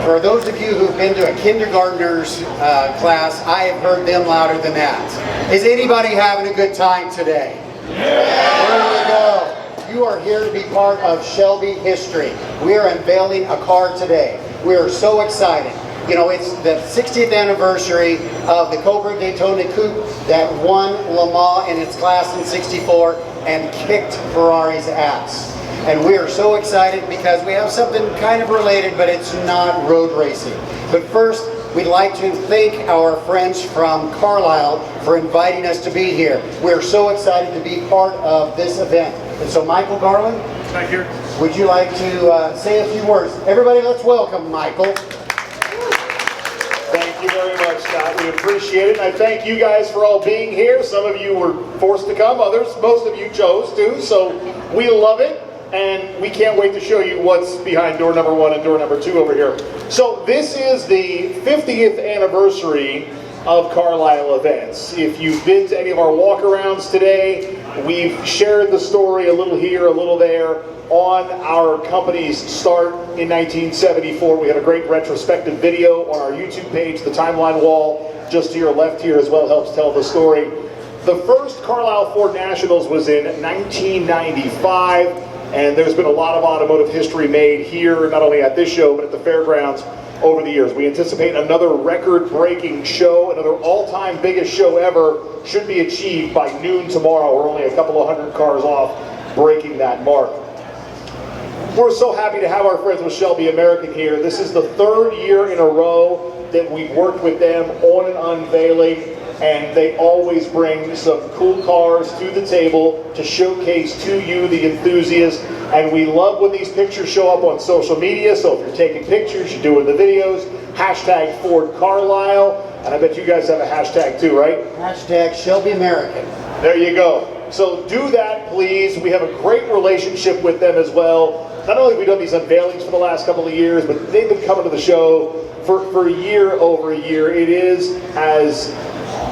For those of you who've been to a kindergartner's class, I have heard them louder than that. Is anybody having a good time today? Yeah. There you go. You are here to be part of Shelby history. We are unveiling a car today. We are so excited. You know, it's the 60th anniversary of the Cobra Daytona Coupe that won Le Mans in its class in '64 and kicked Ferrari's ass. And we are so excited because we have something kind of related, but it's not road racing. But first, we'd like to thank our friends from Carlisle for inviting us to be here. We're so excited to be part of this event. And so Michael Garland, back here, would you like to say a few words? Everybody, let's welcome Michael. Thank you very much, Scott. We appreciate it. And I thank you guys for all being here. Some of you were forced to come, most of you chose to, so we love it. And we can't wait to show you what's behind door number 1 and door number 2 over here. So this is the 50th anniversary of Carlisle events. If you've been to any of our walk-arounds today, we've shared the story a little here, a little there on our company's start in 1974. We have a great retrospective video on our YouTube page. The timeline wall just to your left here as well helps tell the story. The first Carlisle Ford Nationals was in 1995. And there's been a lot of automotive history made here, not only at this show, but at the fairgrounds over the years. We anticipate another record-breaking show, another all-time biggest show ever should be achieved by noon tomorrow. We're only a couple of hundred cars off breaking that mark. We're so happy to have our friends with Shelby America here. This is the 3rd year in a row that we've worked with them on an unveiling. And they always bring some cool cars to the table to showcase to you, the enthusiasts. And we love when these pictures show up on social media. So if you're taking pictures, you're doing the videos, hashtag Ford Carlisle. And I bet you guys have a hashtag too, right? Hashtag Shelby America. There you go. So do that, please. We have a great relationship with them as well. Not only have we done these unveilings for the last couple of years, but they've been coming to the show for year over year. It is, as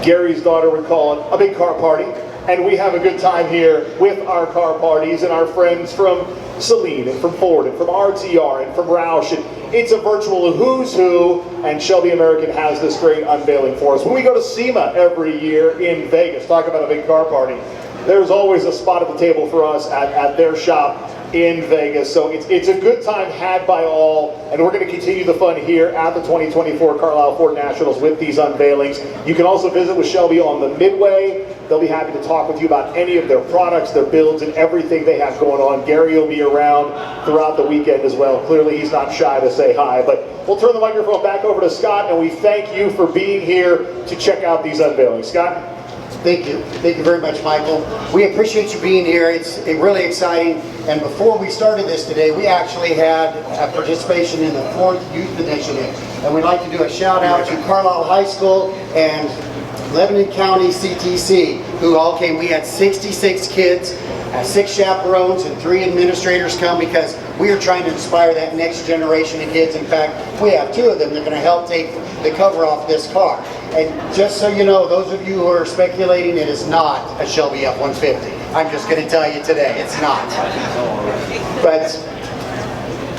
Gary's daughter would call it, a big car party, and we have a good time here with our car parties and our friends from Saleen and from Ford and from RTR and from Roush. And it's a virtual who's who, and Shelby American has this great unveiling for us. When we go to SEMA every year in Vegas, talk about a big car party, there's always a spot at the table for us at their shop in Vegas. So it's a good time had by all, and we're going to continue the fun here at the 2024 Carlisle Ford Nationals with these unveilings. You can also visit with Shelby on the Midway. They'll be happy to talk with you about any of their products, their builds, and everything they have going on. Gary will be around throughout the weekend as well. Clearly he's not shy to say hi, but we'll turn the microphone back over to Scott, and we thank you for being here to check out these unveilings. Scott? Thank you. Thank you very much, Michael. We appreciate you being here. It's really exciting. And before we started this today, we actually had a participation in the 4th Youth Initiative. And we'd like to do a shout out to Carlisle High School and Lebanon County CTC, who all came. We had 66 kids, 6 chaperones, and 3 administrators come because we are trying to inspire that next generation of kids. In fact, we have 2 of them that are going to help take the cover off this car. And just so you know, those of you who are speculating, it is not a Shelby F-150. I'm just going to tell you today, it's not. But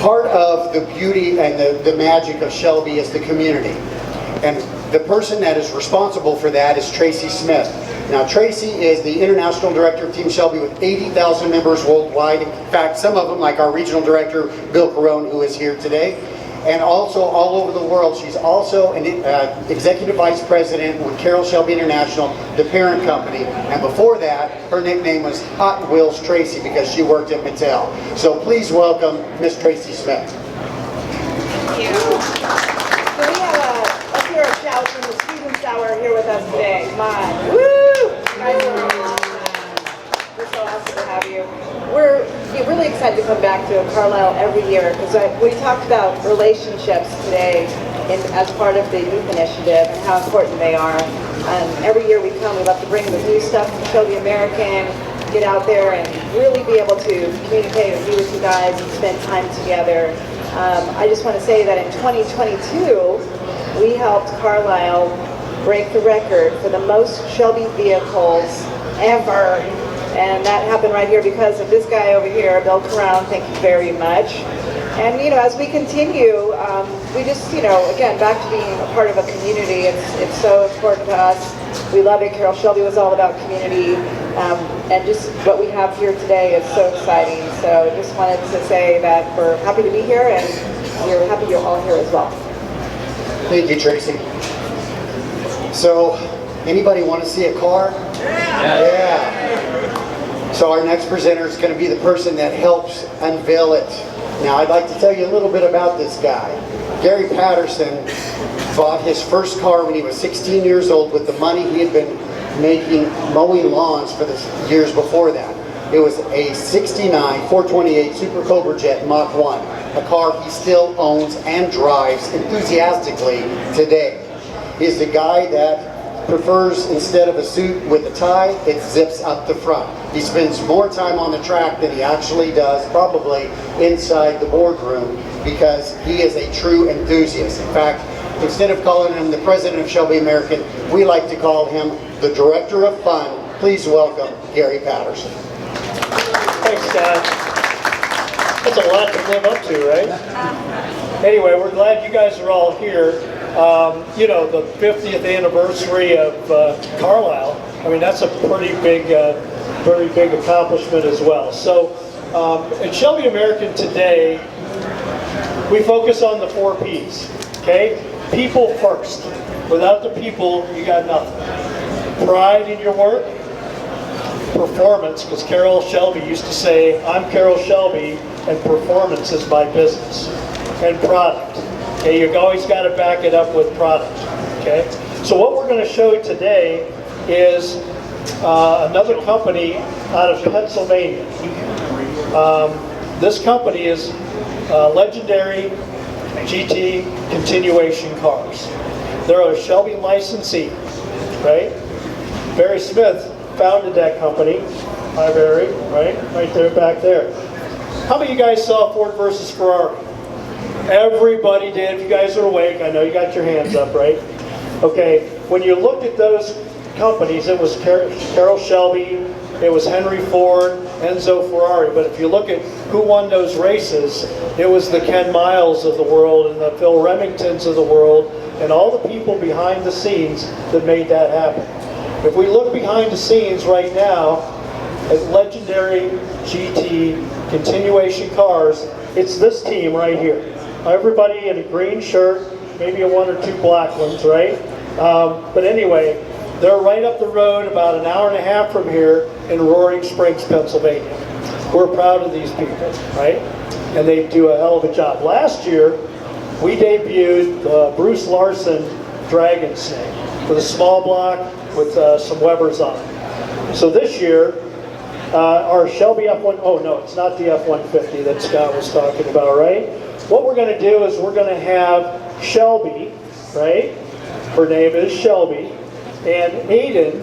part of the beauty and the magic of Shelby is the community. And the person that is responsible for that is Tracy Smith. Now, Tracy is the International Director of Team Shelby with 80,000 members worldwide. In fact, some of them, like our Regional Director, Bill Carone, who is here today. And also all over the world. She's also an Executive Vice President with Carroll Shelby International, the parent company. And before that, her nickname was Hot Wheels Tracy because she worked at Mattel. So please welcome Miss Tracy Smith. Thank you. So we have let's hear a shout from the students that were here with us today. Come on. Woo! You guys are awesome. We're so awesome to have you. We're really excited to come back to Carlisle every year because we talked about relationships today as part of the youth initiative and how important they are. Every year we come, we love to bring the new stuff from Shelby American, get out there and really be able to communicate and be with you guys and spend time together. I just want to say that in 2022, we helped Carlisle break the record for the most Shelby vehicles ever. And that happened right here because of this guy over here, Bill Carone. Thank you very much. And as we continue, we just, again, back to being a part of a community. It's so important to us. We love it. Carol Shelby was all about community, and just what we have here today is so exciting. So just wanted to say that we're happy to be here, and we're happy you're all here as well. Thank you, Tracy. So, anybody want to see a car? Yeah. So our next presenter is going to be the person that helps unveil it. Now, I'd like to tell you a little bit about this guy. Gary Patterson bought his first car when he was 16 years old with the money he had been making mowing lawns for the years before that. It was a 69 428 Super Cobra Jet Mach 1, a car he still owns and drives enthusiastically today. He's the guy that prefers, instead of a suit with a tie, it zips up the front. He spends more time on the track than he actually does, probably inside the boardroom, because he is a true enthusiast. In fact, instead of calling him the president of Shelby American, we like to call him the director of fun. Please welcome Gary Patterson. Thanks, Scott. That's a lot to live up to, right? Anyway, we're glad you guys are all here. The 50th anniversary of Carlisle, I mean, that's a pretty big accomplishment as well. So at Shelby American today, we focus on the 4 P's, okay? People first. Without the people, you got nothing. Pride in your work, performance, because Carol Shelby used to say, I'm Carol Shelby, and performance is my business, and product. Okay, you've always got to back it up with product. Okay, so what we're going to show you today is another company out of Pennsylvania. This company is Legendary GT Continuation Cars. They're a Shelby licensee, right? Barry Smith founded that company. Hi, Barry, right there, back there. How many of you guys saw Ford versus Ferrari? Everybody did. If you guys are awake, I know you got your hands up, right? Okay, when you looked at those companies, it was Carol Shelby, it was Henry Ford, Enzo Ferrari. But if you look at who won those races, it was the Ken Miles of the world and the Phil Remingtons of the world and all the people behind the scenes that made that happen. If we look behind the scenes right now at Legendary GT Continuation Cars, it's this team right here. Everybody in a green shirt, maybe 1 or 2 black ones, right? But anyway, they're right up the road about an hour and a half from here in Roaring Springs, Pennsylvania. We're proud of these people, right? And they do a hell of a job. Last year, we debuted the Bruce Larson Dragon Snake with a small block with some Webers on it. So this year, our Shelby F1, oh no, it's not the F-150 that Scott was talking about, right? What we're going to do is we're going to have Shelby, right? Her name is Shelby, and Aiden,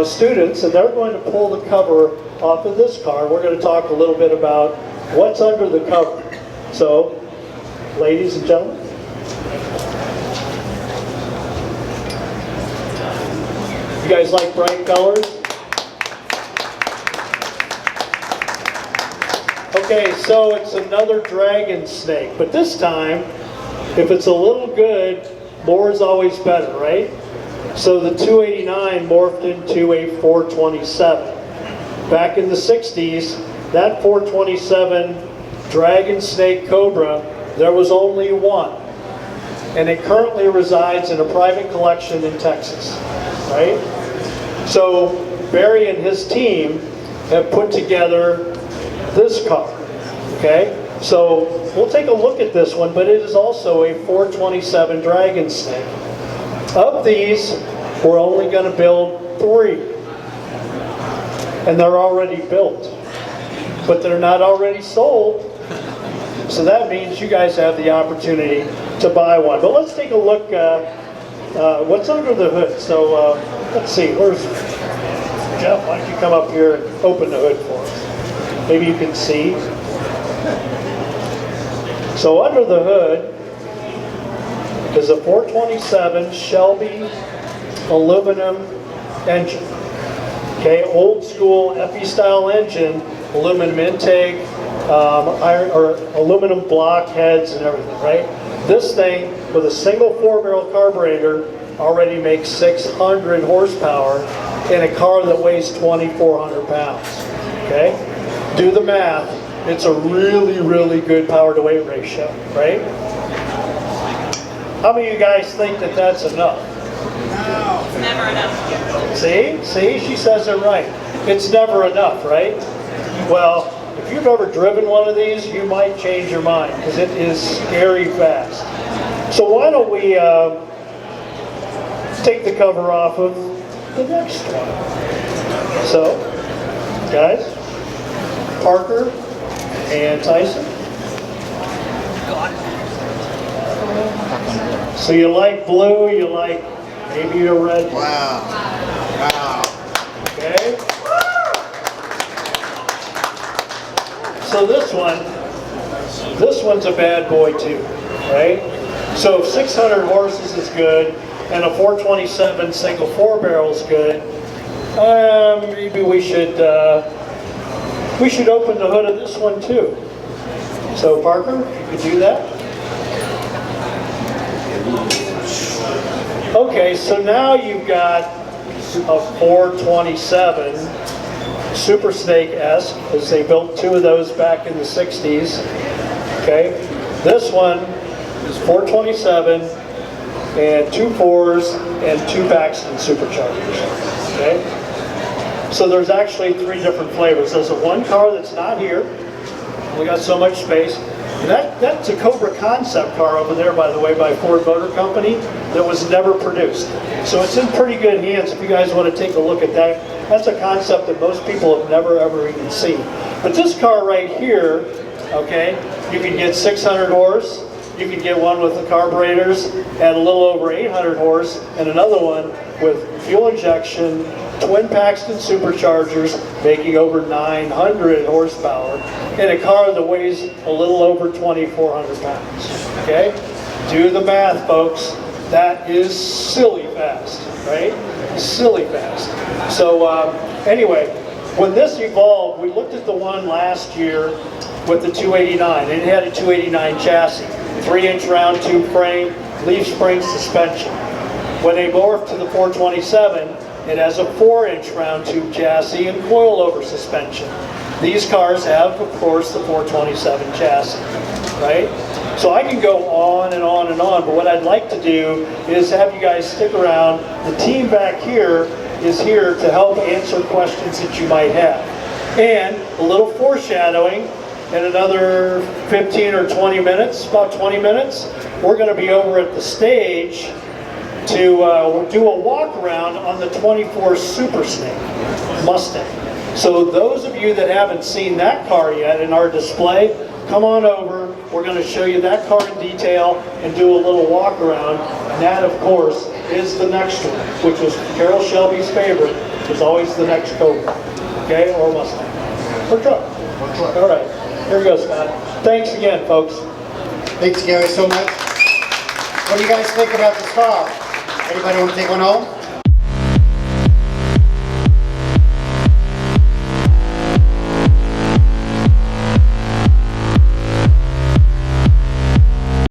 students, and they're going to pull the cover off of this car. We're going to talk a little bit about what's under the cover. So, ladies and gentlemen. You guys like bright colors? Okay, so it's another dragon snake, but this time, if it's a little good, more is always better, right? So the 289 morphed into a 427. Back in the 60s, that 427 Dragon Snake Cobra, there was only one. And it currently resides in a private collection in Texas, right? So Barry and his team have put together this car, okay? So we'll take a look at this one, but it is also a 427 Dragon Snake. Of these, we're only going to build 3. And they're already built. But they're not already sold. So that means you guys have the opportunity to buy one. But let's take a look what's under the hood. So let's see, where's Jeff? Why don't you come up here and open the hood for us? Maybe you can see. So under the hood is a 427 Shelby aluminum engine. Okay, old school FE style engine, aluminum intake, iron or aluminum block heads and everything, right? This thing with a single 4-barrel carburetor already makes 600 horsepower in a car that weighs 2,400 pounds, okay? Do the math. It's a really, really good power to weight ratio, right? How many of you guys think that that's enough? No. It's never enough. See, she says it right. It's never enough, right? Well, if you've ever driven one of these, you might change your mind because it is scary fast. So why don't we take the cover off of the next one. So, guys, Parker and Tyson. So you like blue, you like maybe a red. Wow. Wow. Okay. So this one's a bad boy too, right? So if 600 horses is good and a 427 single 4-barrel is good, maybe we should open the hood of this one too. So Parker, you could do that. Okay, so now you've got a 427 Super Snake-esque, because they built 2 of those back in the 60s. Okay, this one is 427 and 2 4s and 2 Paxton superchargers. Okay, so there's actually 3 different flavors. There's a one car that's not here. We got so much space. And that's a Cobra concept car over there, by the way, by Ford Motor Company, that was never produced. So it's in pretty good hands if you guys want to take a look at that. That's a concept that most people have never ever even seen. But this car right here, okay, you can get 600 horse, you can get one with the carburetors at a little over 800 horse, and another one with fuel injection, twin Paxton superchargers, making over 900 horsepower, in a car that weighs a little over 2,400 pounds. Okay? Do the math, folks. That is silly fast, right? Silly fast. So anyway, when this evolved, we looked at the one last year with the 289, and it had a 289 chassis, 3-inch round tube frame, leaf spring suspension. When they morphed to the 427, it has a 4-inch round tube chassis and coilover suspension. These cars have, of course, the 427 chassis, right? So I can go on and on and on, but what I'd like to do is have you guys stick around. The team back here is here to help answer questions that you might have. And a little foreshadowing, in another 15 or 20 minutes, about 20 minutes, we're going to be over at the stage to do a walk around on the 24 Super Snake Mustang. So those of you that haven't seen that car yet in our display, come on over. We're going to show you that car in detail and do a little walk around. And that, of course, is the next one, which was Carol Shelby's favorite, is always the next Cobra, okay, or Mustang, or truck. All right, here we go, Scott. Thanks again, folks. Thanks, Gary, so much. What do you guys think about this car? Anybody want to take one home?